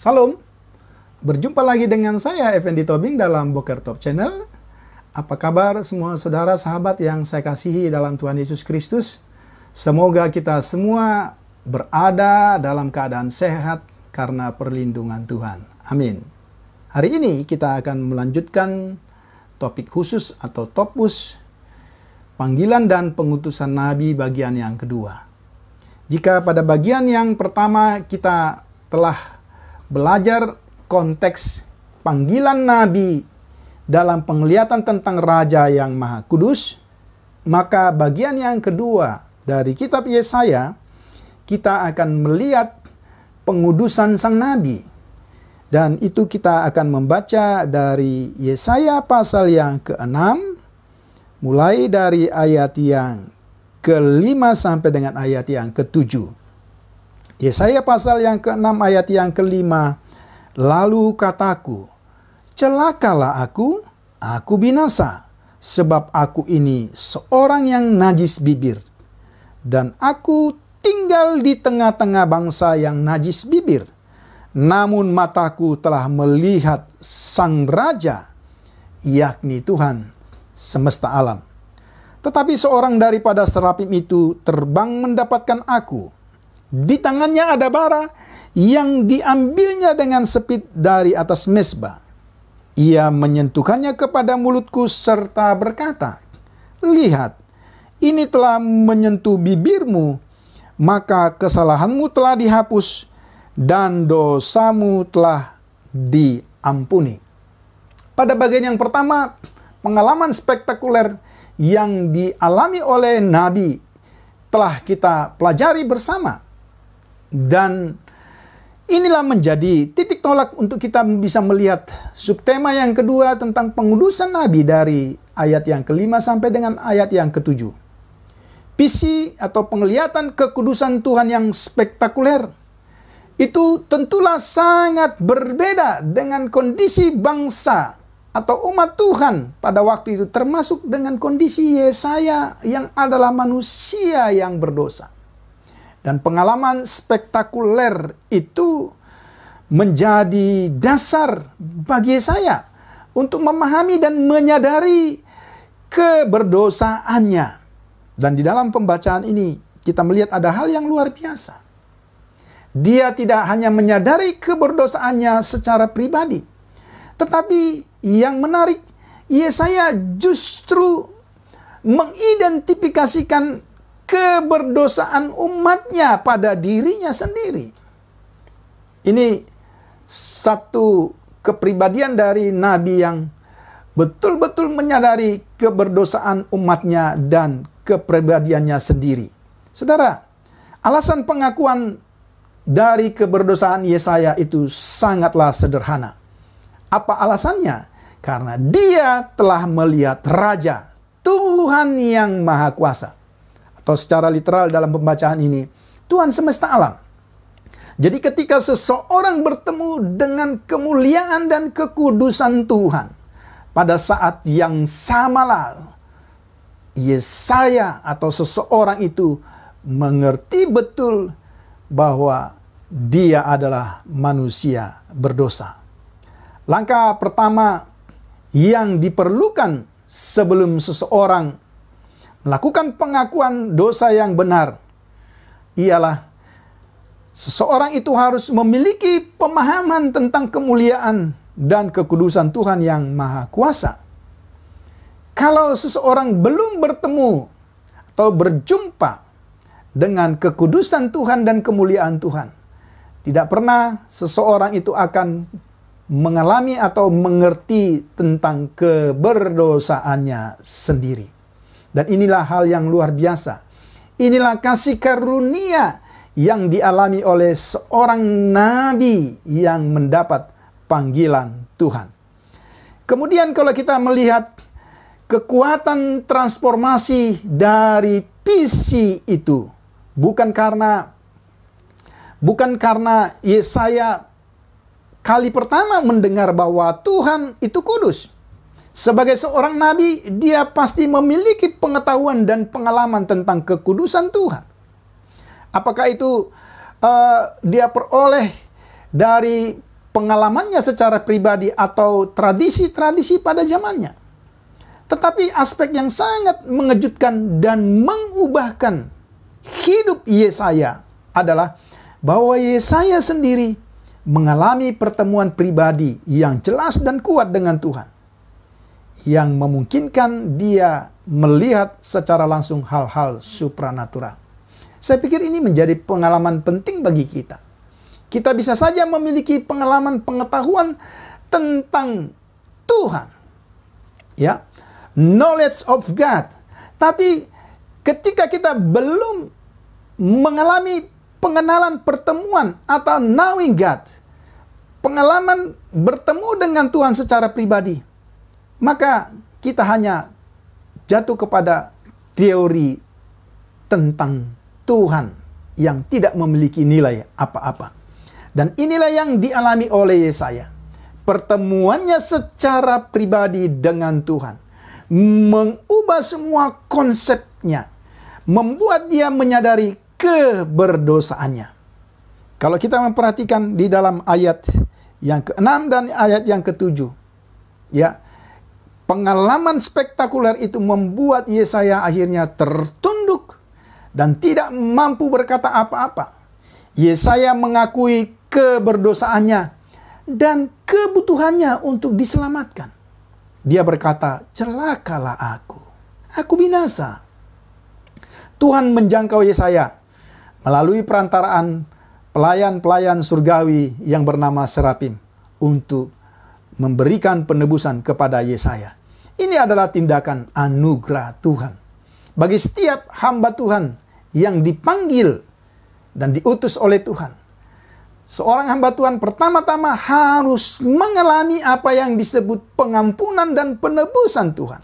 Salam, berjumpa lagi dengan saya Effendi Tobing dalam Boker Top Channel. Apa kabar semua saudara sahabat yang saya kasihi dalam Tuhan Yesus Kristus? Semoga kita semua berada dalam keadaan sehat karena perlindungan Tuhan. Amin. Hari ini kita akan melanjutkan topik khusus atau topus panggilan dan pengutusan Nabi bagian yang kedua. Jika pada bagian yang pertama kita telah belajar konteks panggilan Nabi dalam penglihatan tentang Raja yang Maha Kudus, maka bagian yang kedua dari kitab Yesaya, kita akan melihat pengudusan sang Nabi. Dan itu kita akan membaca dari Yesaya pasal yang ke-6, mulai dari ayat yang ke-5 sampai dengan ayat yang ke-7. Yesaya pasal yang ke-6 ayat yang ke-5, lalu kataku, celakalah aku binasa, sebab aku ini seorang yang najis bibir, dan aku tinggal di tengah-tengah bangsa yang najis bibir. Namun mataku telah melihat Sang Raja, yakni Tuhan semesta alam. Tetapi seorang daripada serapim itu terbang mendapatkan aku. Di tangannya ada bara yang diambilnya dengan sepit dari atas mezbah. Ia menyentuhkannya kepada mulutku serta berkata, lihat, ini telah menyentuh bibirmu, maka kesalahanmu telah dihapus dan dosamu telah diampuni. Pada bagian yang pertama, pengalaman spektakuler yang dialami oleh Nabi telah kita pelajari bersama. Dan inilah menjadi titik tolak untuk kita bisa melihat subtema yang kedua tentang pengudusan Nabi dari ayat yang ke-5 sampai dengan ayat yang ke-7. Visi atau penglihatan kekudusan Tuhan yang spektakuler itu tentulah sangat berbeda dengan kondisi bangsa atau umat Tuhan pada waktu itu, termasuk dengan kondisi Yesaya yang adalah manusia yang berdosa. Dan pengalaman spektakuler itu menjadi dasar bagi saya untuk memahami dan menyadari keberdosaannya. Dan di dalam pembacaan ini kita melihat ada hal yang luar biasa. Dia tidak hanya menyadari keberdosaannya secara pribadi, tetapi yang menarik, Yesaya justru mengidentifikasikan keberdosaan umatnya pada dirinya sendiri. Ini satu kepribadian dari Nabi yang betul-betul menyadari keberdosaan umatnya dan kepribadiannya sendiri. Saudara, alasan pengakuan dari keberdosaan Yesaya itu sangatlah sederhana. Apa alasannya? Karena dia telah melihat Raja, Tuhan yang Maha Kuasa. Atau secara literal dalam pembacaan ini, Tuhan semesta alam. Jadi ketika seseorang bertemu dengan kemuliaan dan kekudusan Tuhan, pada saat yang samalah Yesaya atau seseorang itu mengerti betul bahwa dia adalah manusia berdosa. Langkah pertama yang diperlukan sebelum seseorang melakukan pengakuan dosa yang benar ialah seseorang itu harus memiliki pemahaman tentang kemuliaan dan kekudusan Tuhan yang Maha Kuasa. kalau seseorang belum bertemu atau berjumpa dengan kekudusan Tuhan dan kemuliaan Tuhan, tidak pernah seseorang itu akan mengalami atau mengerti tentang keberdosaannya sendiri. Dan inilah hal yang luar biasa. Inilah kasih karunia yang dialami oleh seorang nabi yang mendapat panggilan Tuhan. Kemudian kalau kita melihat kekuatan transformasi dari visi itu, bukan karena Yesaya kali pertama mendengar bahwa Tuhan itu kudus. Sebagai seorang nabi, dia pasti memiliki pengetahuan dan pengalaman tentang kekudusan Tuhan. Apakah itu dia peroleh dari pengalamannya secara pribadi atau tradisi-tradisi pada zamannya. Tetapi aspek yang sangat mengejutkan dan mengubahkan hidup Yesaya adalah bahwa Yesaya sendiri mengalami pertemuan pribadi yang jelas dan kuat dengan Tuhan, yang memungkinkan dia melihat secara langsung hal-hal supranatural. Saya pikir ini menjadi pengalaman penting bagi kita. Kita bisa saja memiliki pengalaman pengetahuan tentang Tuhan, ya, knowledge of God. Tapi ketika kita belum mengalami pengenalan pertemuan atau knowing God, pengalaman bertemu dengan Tuhan secara pribadi, maka kita hanya jatuh kepada teori tentang Tuhan yang tidak memiliki nilai apa-apa. Dan inilah yang dialami oleh Yesaya. Pertemuannya secara pribadi dengan Tuhan mengubah semua konsepnya, membuat dia menyadari keberdosaannya. Kalau kita memperhatikan di dalam ayat yang ke-6 dan ayat yang ke-7, ya, pengalaman spektakuler itu membuat Yesaya akhirnya tertunduk dan tidak mampu berkata apa-apa. Yesaya mengakui keberdosaannya dan kebutuhannya untuk diselamatkan. Dia berkata, celakalah aku binasa. Tuhan menjangkau Yesaya melalui perantaraan pelayan-pelayan surgawi yang bernama Serafim untuk memberikan penebusan kepada Yesaya. Ini adalah tindakan anugerah Tuhan bagi setiap hamba Tuhan yang dipanggil dan diutus oleh Tuhan. Seorang hamba Tuhan pertama-tama harus mengalami apa yang disebut pengampunan dan penebusan Tuhan.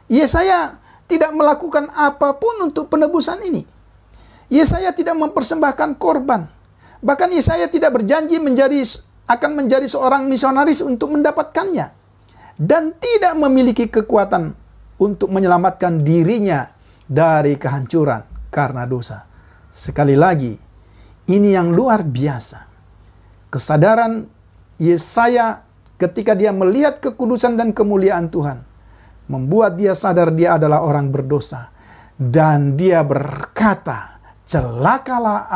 Yesaya tidak melakukan apapun untuk penebusan ini. Yesaya tidak mempersembahkan korban. Bahkan Yesaya tidak berjanji akan menjadi seorang misionaris untuk mendapatkannya. Dan tidak memiliki kekuatan untuk menyelamatkan dirinya dari kehancuran karena dosa. Sekali lagi, ini yang luar biasa. Kesadaran Yesaya ketika dia melihat kekudusan dan kemuliaan Tuhan membuat dia sadar dia adalah orang berdosa. Dan dia berkata, celakalah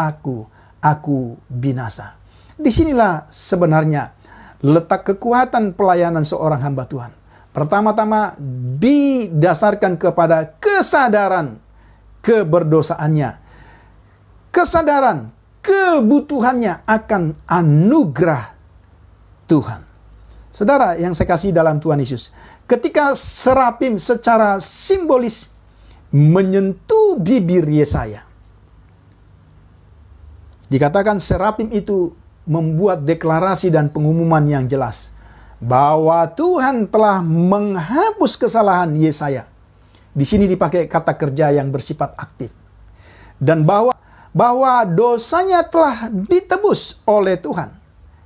aku binasa. Disinilah sebenarnya letak kekuatan pelayanan seorang hamba Tuhan. Pertama-tama didasarkan kepada kesadaran keberdosaannya. Kesadaran kebutuhannya akan anugerah Tuhan. Saudara yang saya kasih dalam Tuhan Yesus, ketika Serafim secara simbolis menyentuh bibir Yesaya, dikatakan Serafim itu membuat deklarasi dan pengumuman yang jelas bahwa Tuhan telah menghapus kesalahan Yesaya. Di sini dipakai kata kerja yang bersifat aktif. Dan bahwa dosanya telah ditebus oleh Tuhan.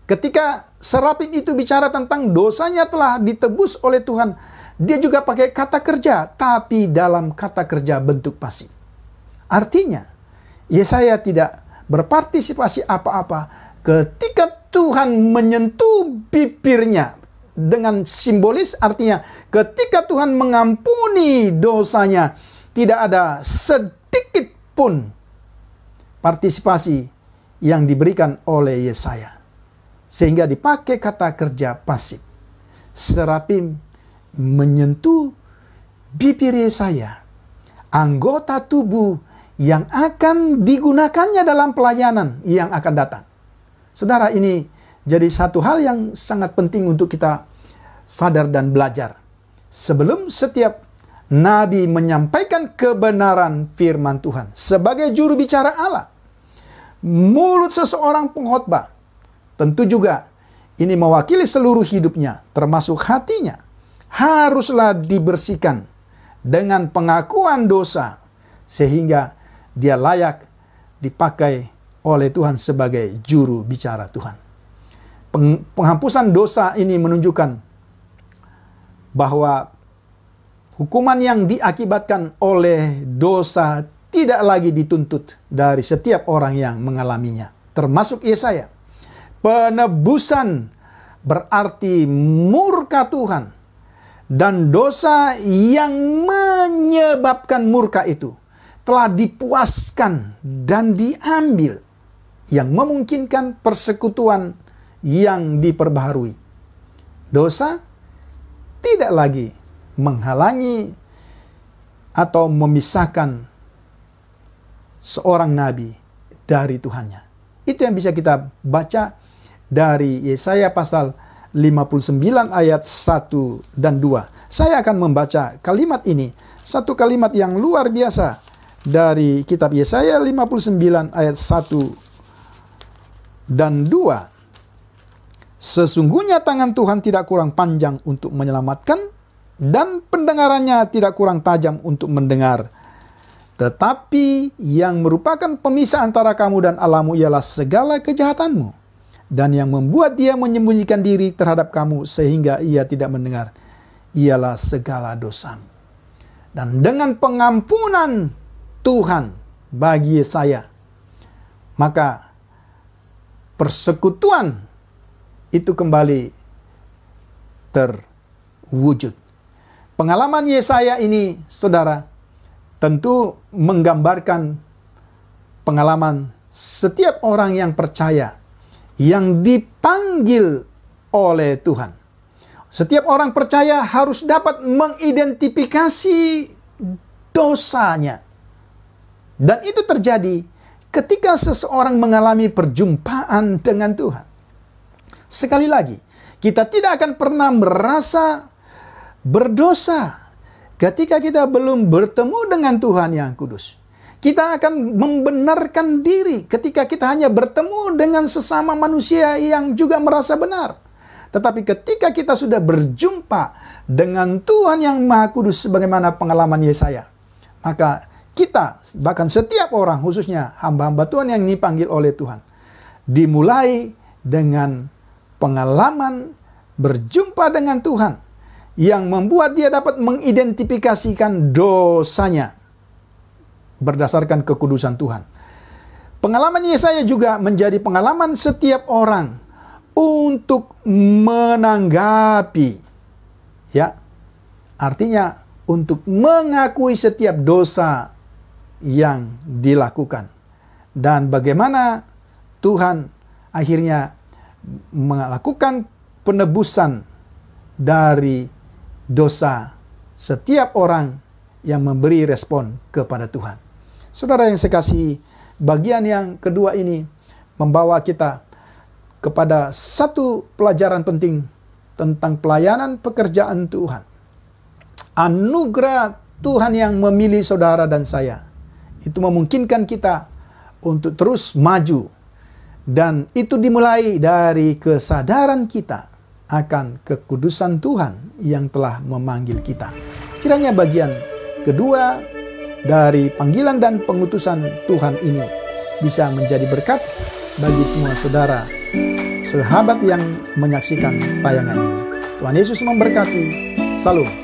Ketika Serafim itu bicara tentang dosanya telah ditebus oleh Tuhan, dia juga pakai kata kerja, tapi dalam kata kerja bentuk pasif. Artinya, Yesaya tidak berpartisipasi apa-apa ketika Tuhan menyentuh bibirnya. Dengan simbolis artinya ketika Tuhan mengampuni dosanya, tidak ada sedikit pun partisipasi yang diberikan oleh Yesaya. Sehingga dipakai kata kerja pasif. Serafim menyentuh bibir Yesaya, anggota tubuh yang akan digunakannya dalam pelayanan yang akan datang. Saudara, ini jadi satu hal yang sangat penting untuk kita sadar dan belajar. Sebelum setiap nabi menyampaikan kebenaran firman Tuhan sebagai juru bicara Allah, mulut seseorang pengkhotbah tentu juga ini mewakili seluruh hidupnya, termasuk hatinya, haruslah dibersihkan dengan pengakuan dosa sehingga dia layak dipakai oleh Tuhan sebagai juru bicara Tuhan. Penghapusan dosa ini menunjukkan bahwa hukuman yang diakibatkan oleh dosa tidak lagi dituntut dari setiap orang yang mengalaminya, termasuk Yesaya. Penebusan berarti murka Tuhan, dan dosa yang menyebabkan murka itu telah dipuaskan dan diambil, yang memungkinkan persekutuan yang diperbaharui. Dosa tidak lagi menghalangi atau memisahkan seorang nabi dari Tuhannya. Itu yang bisa kita baca dari Yesaya pasal 59 ayat 1 dan 2. Saya akan membaca kalimat ini, satu kalimat yang luar biasa dari kitab Yesaya 59 ayat 1 dan 2. Sesungguhnya tangan Tuhan tidak kurang panjang untuk menyelamatkan, dan pendengarannya tidak kurang tajam untuk mendengar. Tetapi yang merupakan pemisah antara kamu dan Allahmu ialah segala kejahatanmu, dan yang membuat dia menyembunyikan diri terhadap kamu sehingga ia tidak mendengar ialah segala dosamu. Dan dengan pengampunan Tuhan bagi Yesaya, maka persekutuan itu kembali terwujud. Pengalaman Yesaya ini, saudara, tentu menggambarkan pengalaman setiap orang yang percaya, yang dipanggil oleh Tuhan. Setiap orang percaya harus dapat mengidentifikasi dosanya. Dan itu terjadi ketika seseorang mengalami perjumpaan dengan Tuhan. Sekali lagi, kita tidak akan pernah merasa berdosa ketika kita belum bertemu dengan Tuhan yang kudus. Kita akan membenarkan diri ketika kita hanya bertemu dengan sesama manusia yang juga merasa benar. Tetapi ketika kita sudah berjumpa dengan Tuhan yang Maha Kudus sebagaimana pengalaman Yesaya, maka kita, bahkan setiap orang, khususnya hamba-hamba Tuhan yang dipanggil oleh Tuhan, dimulai dengan pengalaman berjumpa dengan Tuhan yang membuat dia dapat mengidentifikasikan dosanya berdasarkan kekudusan Tuhan. Pengalaman Yesaya juga menjadi pengalaman setiap orang untuk menanggapi, ya, artinya untuk mengakui setiap dosa yang dilakukan, dan bagaimana Tuhan akhirnya melakukan penebusan dari dosa setiap orang yang memberi respon kepada Tuhan. Saudara yang saya kasihi, bagian yang kedua ini membawa kita kepada satu pelajaran penting tentang pelayanan pekerjaan Tuhan. Anugerah Tuhan yang memilih saudara dan saya itu memungkinkan kita untuk terus maju, dan itu dimulai dari kesadaran kita akan kekudusan Tuhan yang telah memanggil kita. Kiranya bagian kedua dari panggilan dan pengutusan Tuhan ini bisa menjadi berkat bagi semua saudara, sahabat yang menyaksikan tayangan ini. Tuhan Yesus memberkati. Salam.